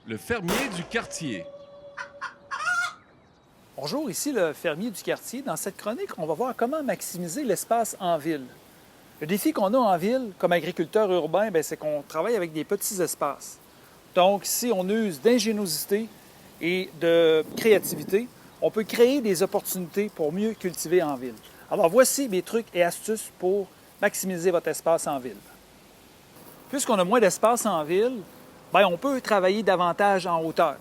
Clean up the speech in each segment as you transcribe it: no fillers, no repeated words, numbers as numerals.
Le fermier du quartier. Bonjour, ici le fermier du quartier. Dans cette chronique, on va voir comment maximiser l'espace en ville. Le défi qu'on a en ville, comme agriculteur urbain, c'est qu'on travaille avec des petits espaces. Donc, si on use d'ingéniosité et de créativité, on peut créer des opportunités pour mieux cultiver en ville. Alors, voici mes trucs et astuces pour maximiser votre espace en ville. Puisqu'on a moins d'espace en ville, on peut travailler davantage en hauteur.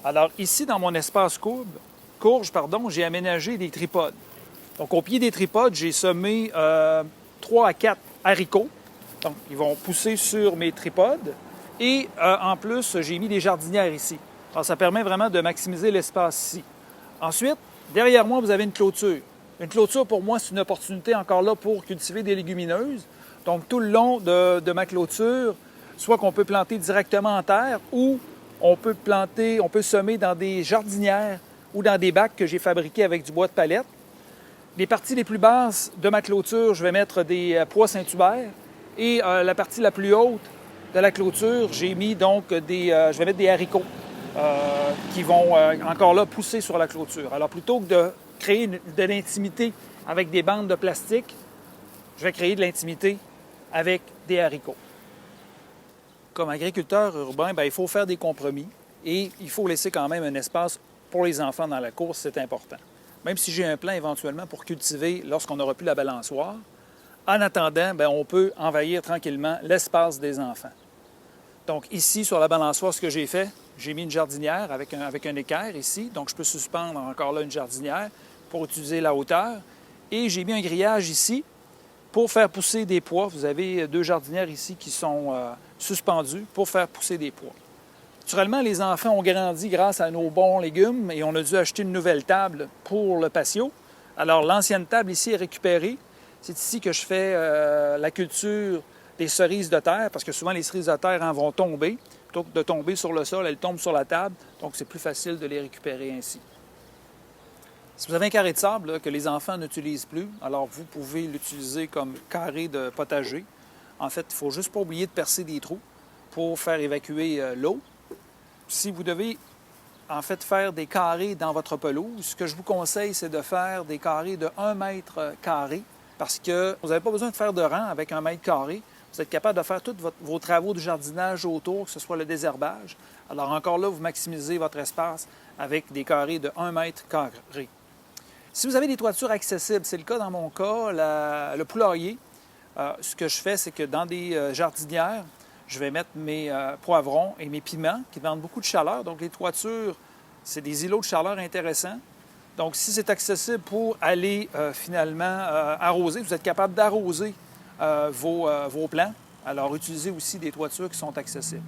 Alors, ici, dans mon espace courge, j'ai aménagé des tripodes. Donc, au pied des tripodes, j'ai semé 3 à 4 haricots. Donc, ils vont pousser sur mes tripodes. Et en plus, j'ai mis des jardinières ici. Alors, ça permet vraiment de maximiser l'espace ici. Ensuite, derrière moi, vous avez une clôture. Une clôture, pour moi, c'est une opportunité encore là pour cultiver des légumineuses. Donc, tout le long de ma clôture, soit qu'on peut planter directement en terre ou on peut semer dans des jardinières ou dans des bacs que j'ai fabriqués avec du bois de palette. Les parties les plus basses de ma clôture, je vais mettre des pois Saint-Hubert. Et la partie la plus haute de la clôture, j'ai mis donc je vais mettre des haricots qui vont encore là pousser sur la clôture. Alors plutôt que de créer de l'intimité avec des bandes de plastique, je vais créer de l'intimité avec des haricots. Comme agriculteur urbain, il faut faire des compromis et il faut laisser quand même un espace pour les enfants dans la cour, c'est important. Même si j'ai un plan éventuellement pour cultiver lorsqu'on n'aura plus la balançoire, en attendant, on peut envahir tranquillement l'espace des enfants. Donc ici, sur la balançoire, ce que j'ai fait, j'ai mis une jardinière avec un équerre ici, donc je peux suspendre encore là une jardinière pour utiliser la hauteur. Et j'ai mis un grillage ici pour faire pousser des pois. Vous avez 2 jardinières ici qui sont suspendues pour faire pousser des pois. Naturellement, les enfants ont grandi grâce à nos bons légumes et on a dû acheter une nouvelle table pour le patio. Alors, l'ancienne table ici est récupérée. C'est ici que je fais la culture des cerises de terre, parce que souvent, les cerises de terre vont tomber. Plutôt que de tomber sur le sol, elles tombent sur la table. Donc, c'est plus facile de les récupérer ainsi. Si vous avez un carré de sable que les enfants n'utilisent plus, alors vous pouvez l'utiliser comme carré de potager. En fait, il ne faut juste pas oublier de percer des trous pour faire évacuer l'eau. Si vous devez faire des carrés dans votre pelouse, ce que je vous conseille, c'est de faire des carrés de 1 mètre carré parce que vous n'avez pas besoin de faire de rang avec 1 mètre carré. Vous êtes capable de faire tous vos travaux de jardinage autour, que ce soit le désherbage. Alors encore là, vous maximisez votre espace avec des carrés de 1 mètre carré. Si vous avez des toitures accessibles, c'est le cas dans mon cas, le poulailler, ce que je fais, c'est que dans des jardinières, je vais mettre mes poivrons et mes piments qui demandent beaucoup de chaleur. Donc, les toitures, c'est des îlots de chaleur intéressants. Donc, si c'est accessible pour aller arroser, vous êtes capable d'arroser vos plants. Alors, utilisez aussi des toitures qui sont accessibles.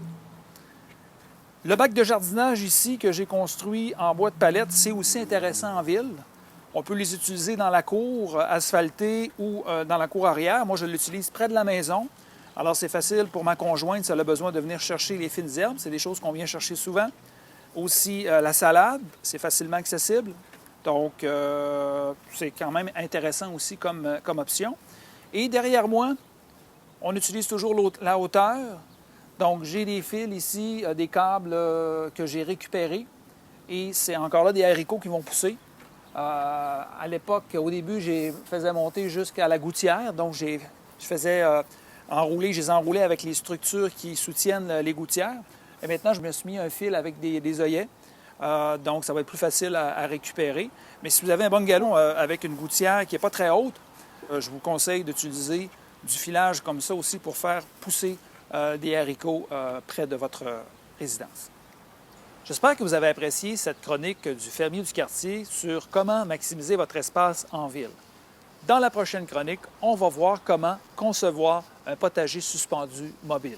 Le bac de jardinage ici que j'ai construit en bois de palette, c'est aussi intéressant en ville. On peut les utiliser dans la cour asphaltée ou dans la cour arrière. Moi, je l'utilise près de la maison. Alors, c'est facile pour ma conjointe si elle a besoin de venir chercher les fines herbes. C'est des choses qu'on vient chercher souvent. Aussi, la salade, c'est facilement accessible. Donc, c'est quand même intéressant aussi comme option. Et derrière moi, on utilise toujours la hauteur. Donc, j'ai des fils ici, des câbles que j'ai récupérés. Et c'est encore là des haricots qui vont pousser. À l'époque, au début, je faisais monter jusqu'à la gouttière. Donc, je faisais je les enroulais avec les structures qui soutiennent les gouttières. Et maintenant, je me suis mis un fil avec des œillets. Donc, ça va être plus facile à récupérer. Mais si vous avez un bungalow avec une gouttière qui n'est pas très haute, je vous conseille d'utiliser du filage comme ça aussi pour faire pousser des haricots près de votre résidence. J'espère que vous avez apprécié cette chronique du fermier du quartier sur comment maximiser votre espace en ville. Dans la prochaine chronique, on va voir comment concevoir un potager suspendu mobile.